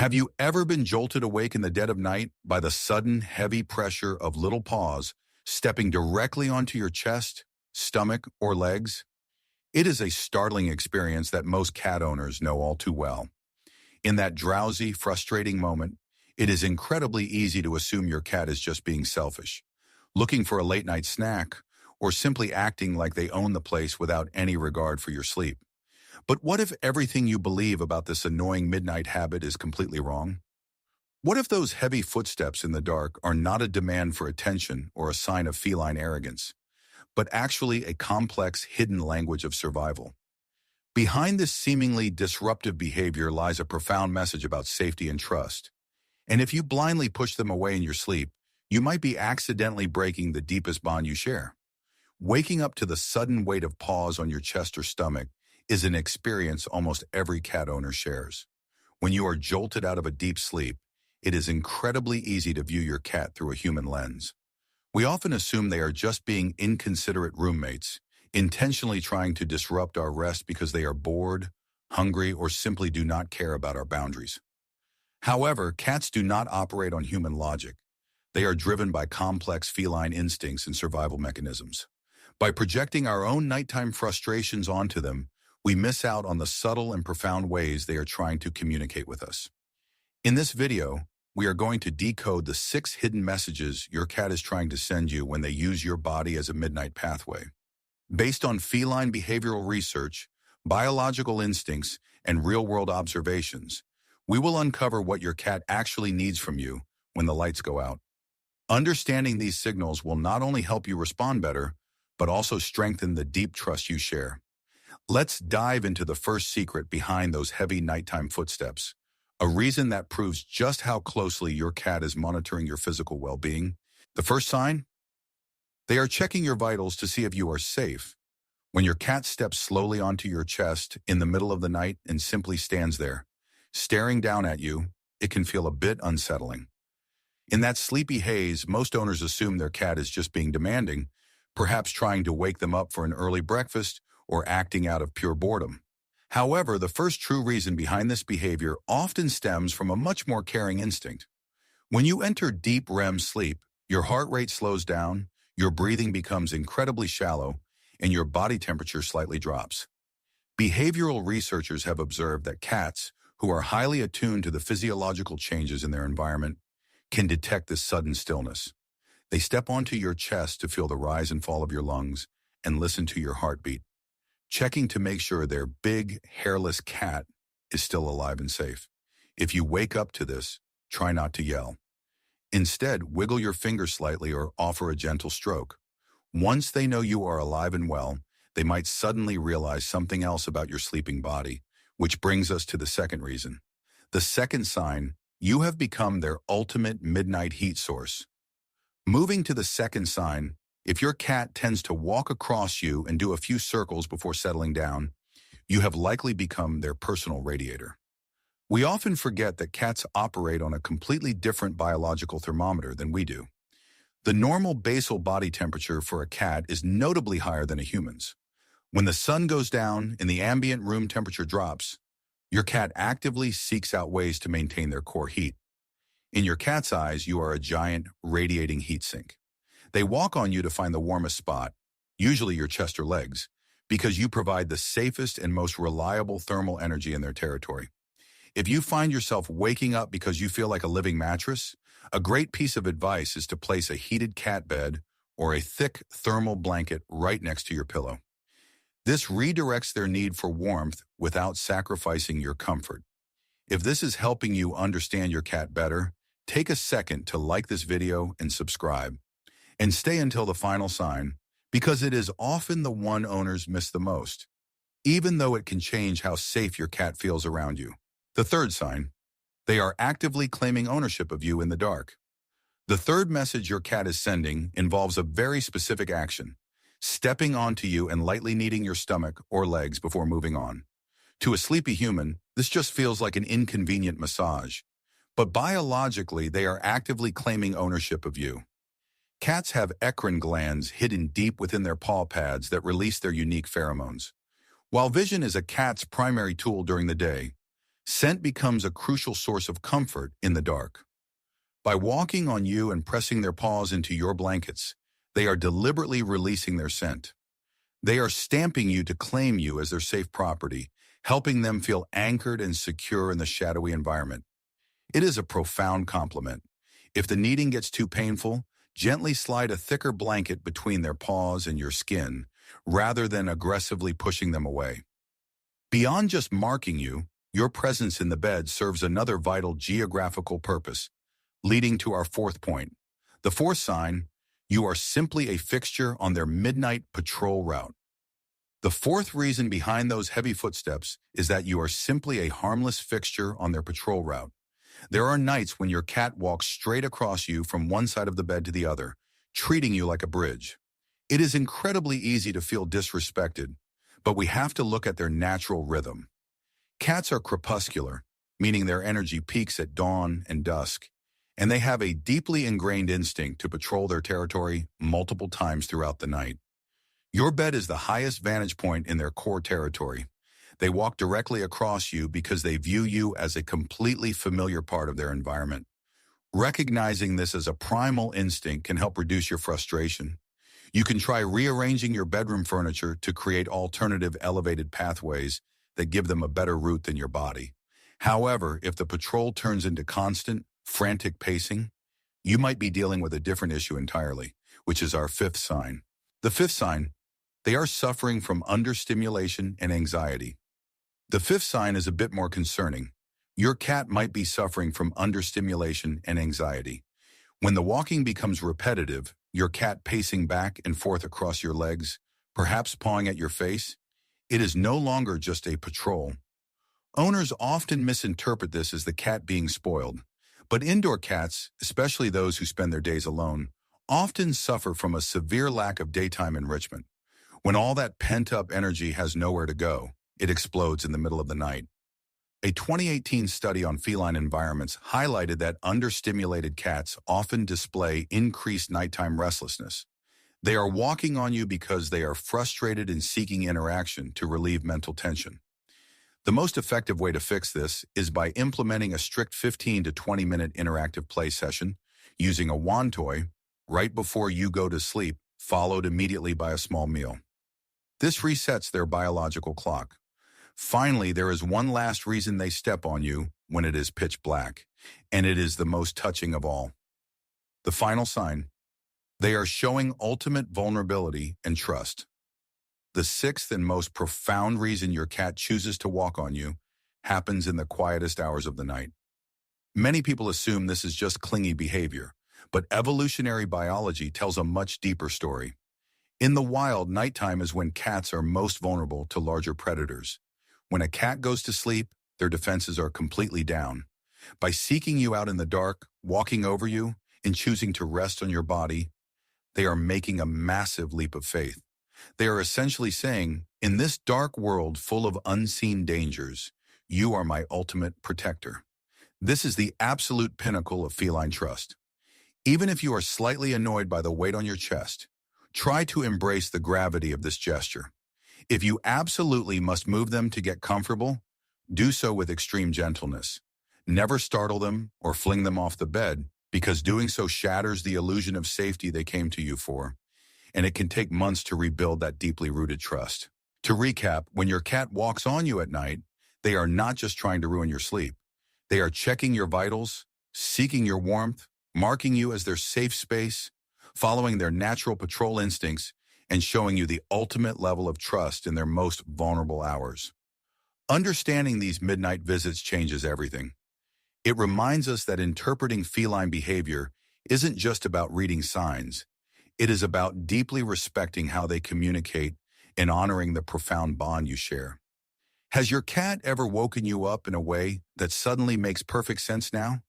Have you ever been jolted awake in the dead of night by the sudden, heavy pressure of little paws stepping directly onto your chest, stomach, or legs? It is a startling experience that most cat owners know all too well. In that drowsy, frustrating moment, it is incredibly easy to assume your cat is just being selfish, looking for a late-night snack, or simply acting like they own the place without any regard for your sleep. But what if everything you believe about this annoying midnight habit is completely wrong? What if those heavy footsteps in the dark are not a demand for attention or a sign of feline arrogance, but actually a complex hidden language of survival? Behind this seemingly disruptive behavior lies a profound message about safety and trust. And if you blindly push them away in your sleep, you might be accidentally breaking the deepest bond you share. Waking up to the sudden weight of paws on your chest or stomach is an experience almost every cat owner shares. When you are jolted out of a deep sleep, it is incredibly easy to view your cat through a human lens. We often assume they are just being inconsiderate roommates, intentionally trying to disrupt our rest because they are bored, hungry, or simply do not care about our boundaries. However, cats do not operate on human logic. They are driven by complex feline instincts and survival mechanisms. By projecting our own nighttime frustrations onto them, we miss out on the subtle and profound ways they are trying to communicate with us. In this video, we are going to decode the 6 hidden messages your cat is trying to send you when they use your body as a midnight pathway. Based on feline behavioral research, biological instincts, and real-world observations, we will uncover what your cat actually needs from you when the lights go out. Understanding these signals will not only help you respond better, but also strengthen the deep trust you share. Let's dive into the first secret behind those heavy nighttime footsteps, a reason that proves just how closely your cat is monitoring your physical well-being. The first sign? They are checking your vitals to see if you are safe. When your cat steps slowly onto your chest in the middle of the night and simply stands there, staring down at you, it can feel a bit unsettling. In that sleepy haze, most owners assume their cat is just being demanding, perhaps trying to wake them up for an early breakfast or acting out of pure boredom. However, the first true reason behind this behavior often stems from a much more caring instinct. When you enter deep REM sleep, your heart rate slows down, your breathing becomes incredibly shallow, and your body temperature slightly drops. Behavioral researchers have observed that cats, who are highly attuned to the physiological changes in their environment, can detect this sudden stillness. They step onto your chest to feel the rise and fall of your lungs and listen to your heartbeat, checking to make sure their big, hairless cat is still alive and safe. If you wake up to this, try not to yell. Instead, wiggle your finger slightly or offer a gentle stroke. Once they know you are alive and well, they might suddenly realize something else about your sleeping body, which brings us to the second reason. The second sign, you have become their ultimate midnight heat source. Moving to the second sign, if your cat tends to walk across you and do a few circles before settling down, you have likely become their personal radiator. We often forget that cats operate on a completely different biological thermometer than we do. The normal basal body temperature for a cat is notably higher than a human's. When the sun goes down and the ambient room temperature drops, your cat actively seeks out ways to maintain their core heat. In your cat's eyes, you are a giant, radiating heat sink. They walk on you to find the warmest spot, usually your chest or legs, because you provide the safest and most reliable thermal energy in their territory. If you find yourself waking up because you feel like a living mattress, a great piece of advice is to place a heated cat bed or a thick thermal blanket right next to your pillow. This redirects their need for warmth without sacrificing your comfort. If this is helping you understand your cat better, take a second to like this video and subscribe. And stay until the final sign, because it is often the one owners miss the most, even though it can change how safe your cat feels around you. The third sign, they are actively claiming ownership of you in the dark. The third message your cat is sending involves a very specific action, stepping onto you and lightly kneading your stomach or legs before moving on. To a sleepy human, this just feels like an inconvenient massage, but biologically they are actively claiming ownership of you. Cats have eccrine glands hidden deep within their paw pads that release their unique pheromones. While vision is a cat's primary tool during the day, Scent becomes a crucial source of comfort in the dark. By walking on you and pressing their paws into your blankets, they are deliberately releasing their scent. They are stamping you to claim you as their safe property, helping them feel anchored and secure in the shadowy environment. It is a profound compliment. If the kneading gets too painful, gently slide a thicker blanket between their paws and your skin, rather than aggressively pushing them away. Beyond just marking you, your presence in the bed serves another vital geographical purpose, leading to our fourth point. The fourth sign: you are simply a fixture on their midnight patrol route. The fourth reason behind those heavy footsteps is that you are simply a harmless fixture on their patrol route. There are nights when your cat walks straight across you from one side of the bed to the other, treating you like a bridge. It is incredibly easy to feel disrespected, but we have to look at their natural rhythm. Cats are crepuscular, meaning their energy peaks at dawn and dusk, and they have a deeply ingrained instinct to patrol their territory multiple times throughout the night. Your bed is the highest vantage point in their core territory. They walk directly across you because they view you as a completely familiar part of their environment. Recognizing this as a primal instinct can help reduce your frustration. You can try rearranging your bedroom furniture to create alternative elevated pathways that give them a better route than your body. However, if the patrol turns into constant, frantic pacing, you might be dealing with a different issue entirely, which is our fifth sign. The fifth sign: they are suffering from understimulation and anxiety. The fifth sign is a bit more concerning. Your cat might be suffering from understimulation and anxiety. When the walking becomes repetitive, your cat pacing back and forth across your legs, perhaps pawing at your face, it is no longer just a patrol. Owners often misinterpret this as the cat being spoiled, but indoor cats, especially those who spend their days alone, often suffer from a severe lack of daytime enrichment. When all that pent-up energy has nowhere to go, it explodes in the middle of the night. A 2018 study on feline environments highlighted that understimulated cats often display increased nighttime restlessness. They are walking on you because they are frustrated and seeking interaction to relieve mental tension. The most effective way to fix this is by implementing a strict 15 to 20-minute interactive play session using a wand toy right before you go to sleep, followed immediately by a small meal. This resets their biological clock. Finally, there is one last reason they step on you when it is pitch black, and it is the most touching of all. The final sign: they are showing ultimate vulnerability and trust. The sixth and most profound reason your cat chooses to walk on you happens in the quietest hours of the night. Many people assume this is just clingy behavior, but evolutionary biology tells a much deeper story. In the wild, nighttime is when cats are most vulnerable to larger predators. When a cat goes to sleep, their defenses are completely down. By seeking you out in the dark, walking over you, and choosing to rest on your body, they are making a massive leap of faith. They are essentially saying, in this dark world full of unseen dangers, you are my ultimate protector. This is the absolute pinnacle of feline trust. Even if you are slightly annoyed by the weight on your chest, try to embrace the gravity of this gesture. If you absolutely must move them to get comfortable, do so with extreme gentleness. Never startle them or fling them off the bed, because doing so shatters the illusion of safety they came to you for, and it can take months to rebuild that deeply rooted trust. To recap, when your cat walks on you at night, they are not just trying to ruin your sleep. They are checking your vitals, seeking your warmth, marking you as their safe space, following their natural patrol instincts, and showing you the ultimate level of trust in their most vulnerable hours. Understanding these midnight visits changes everything. It reminds us that interpreting feline behavior isn't just about reading signs. It is about deeply respecting how they communicate and honoring the profound bond you share. Has your cat ever woken you up in a way that suddenly makes perfect sense now?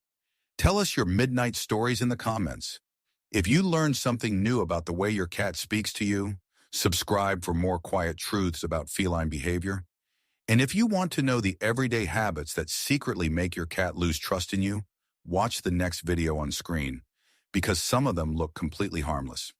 Tell us your midnight stories in the comments. If you learned something new about the way your cat speaks to you, subscribe for more quiet truths about feline behavior. And if you want to know the everyday habits that secretly make your cat lose trust in you, watch the next video on screen, because some of them look completely harmless.